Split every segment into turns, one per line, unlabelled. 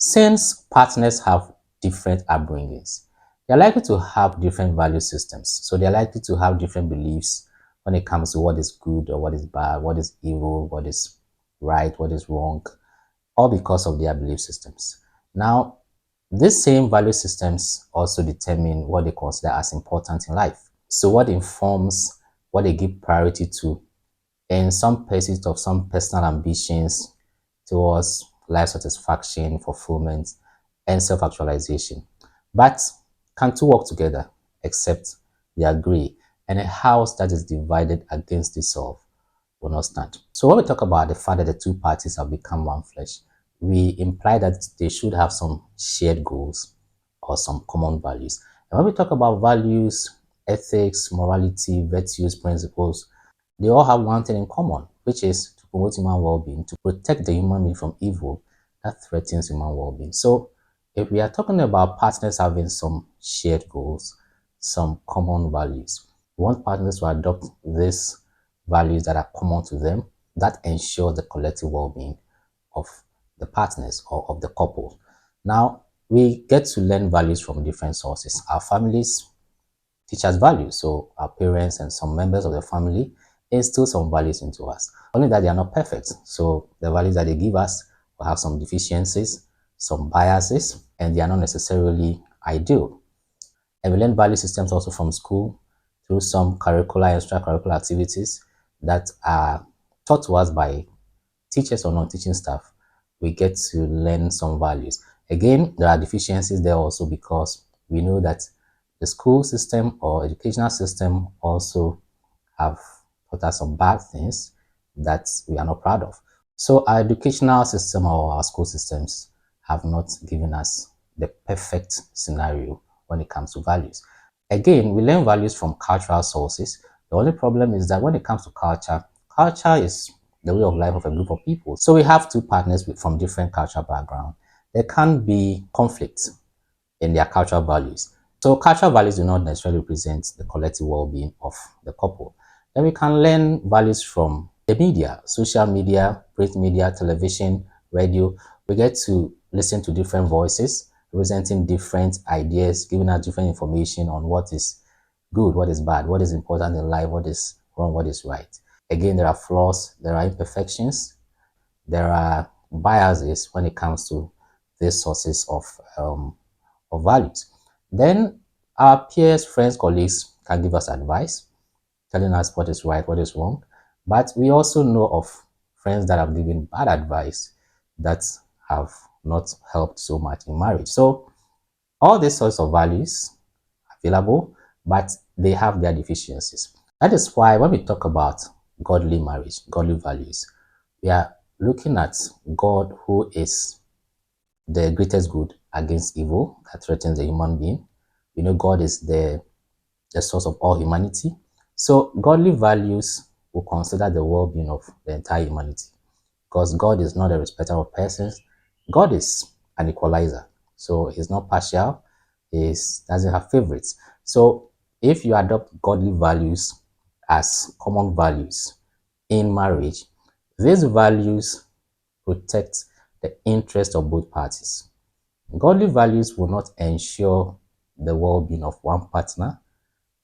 Since partners have different upbringings, they're likely to have different value systems. So they're likely to have different beliefs when it comes to what is good or what is bad, what is evil, what is right, what is wrong, all because of their belief systems. Now, these same value systems also determine what they consider as important in life. So what informs what they give priority to in some pursuit of some personal ambitions towards life satisfaction, fulfillment, and self-actualization. But can two work together except they agree? And a house that is divided against itself will not stand. So when we talk about the fact that the two parties have become one flesh, we imply that they should have some shared goals or some common values. And when we talk about values, ethics, morality, virtues, principles, they all have one thing in common, which is to promote human well-being, to protect the human being from evil that threatens human well-being. So if we are talking about partners having some shared goals, some common values, we want partners to adopt these values that are common to them that ensure the collective well-being of the partners or of the couple. Now, we get to learn values from different sources. Our families teach us values. So our parents and some members of the family instill some values into us. Only that they are not perfect. So the values that they give us will have some deficiencies, some biases, and they are not necessarily ideal. And we learn value systems also from school through some curricular and extracurricular activities that are taught to us by teachers or non-teaching staff. We get to learn some values. Again, there are deficiencies there also because we know that the school system or educational system also have taught us some bad things that we are not proud of. So our educational system or our school systems have not given us the perfect scenario when it comes to values. Again, we learn values from cultural sources. The only problem is that when it comes to culture, culture is the way of life of a group of people. So we have two partners from different cultural background. There can be conflict in their cultural values. So cultural values do not necessarily represent the collective well-being of the couple. Then we can learn values from the media, social media, print media, television, radio. We get to listen to different voices representing different ideas, giving us different information on what is good, what is bad, what is important in life, what is wrong, what is right. Again, there are flaws, there are imperfections, there are biases when it comes to these sources of values. Then our peers, friends, colleagues can give us advice, telling us what is right, what is wrong. But we also know of friends that have given bad advice that have not helped so much in marriage. So all these sorts of values are available, but they have their deficiencies. That is why when we talk about godly marriage, godly values, we are looking at God who is the greatest good against evil that threatens the human being. We know God is the source of all humanity. So godly values will consider the well-being of the entire humanity because God is not a respecter of persons. God is an equalizer. So he's not partial. He doesn't have favorites. So if you adopt godly values as common values in marriage, these values protect the interest of both parties. Godly values will not ensure the well-being of one partner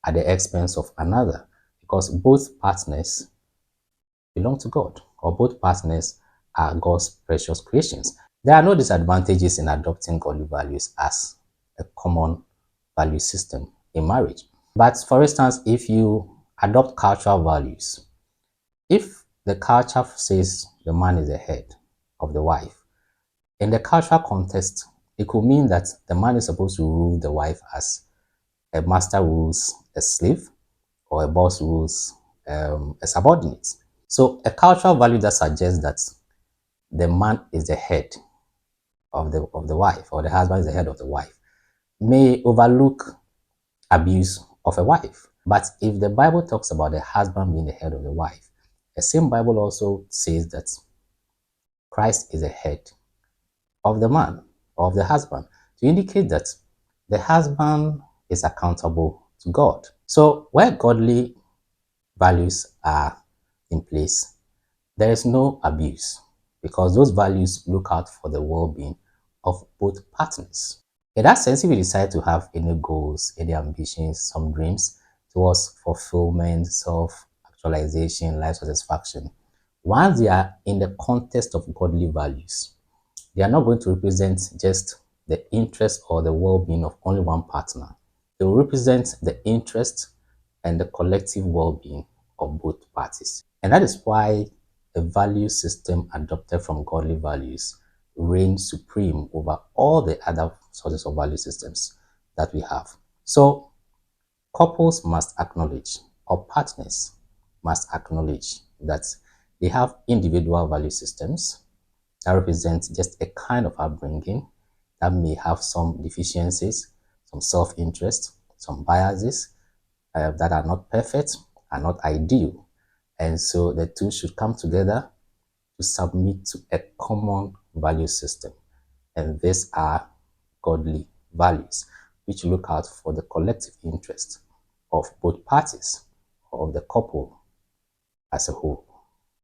at the expense of another because both partners belong to God or both partners are God's precious creations. There are no disadvantages in adopting godly values as a common value system in marriage. But for instance, if you adopt cultural values, if the culture says the man is the head of the wife, in the cultural context, it could mean that the man is supposed to rule the wife as a master rules a slave or a boss rules a subordinate. So a cultural value that suggests that the man is the head of the wife or the husband is the head of the wife may overlook abuse of a wife. But if the Bible talks about the husband being the head of the wife, the same Bible also says that Christ is the head of the man, of the husband, to indicate that the husband is accountable to God. So where godly values are in place, there is no abuse because those values look out for the well-being of both partners. In that sense, if you decide to have any goals, any ambitions, some dreams towards fulfillment, self-actualization, life satisfaction, once they are in the context of godly values, they are not going to represent just the interest or the well-being of only one partner. They will represent the interest and the collective well-being of both parties. And that is why a value system adopted from godly values reigns supreme over all the other sources of value systems that we have. So couples must acknowledge, or partners must acknowledge, that they have individual value systems that represent just a kind of upbringing that may have some deficiencies, some self-interest, some biases that are not perfect, are not ideal. And so the two should come together to submit to a common value system. And these are godly values, which look out for the collective interest of both parties, of the couple as a whole.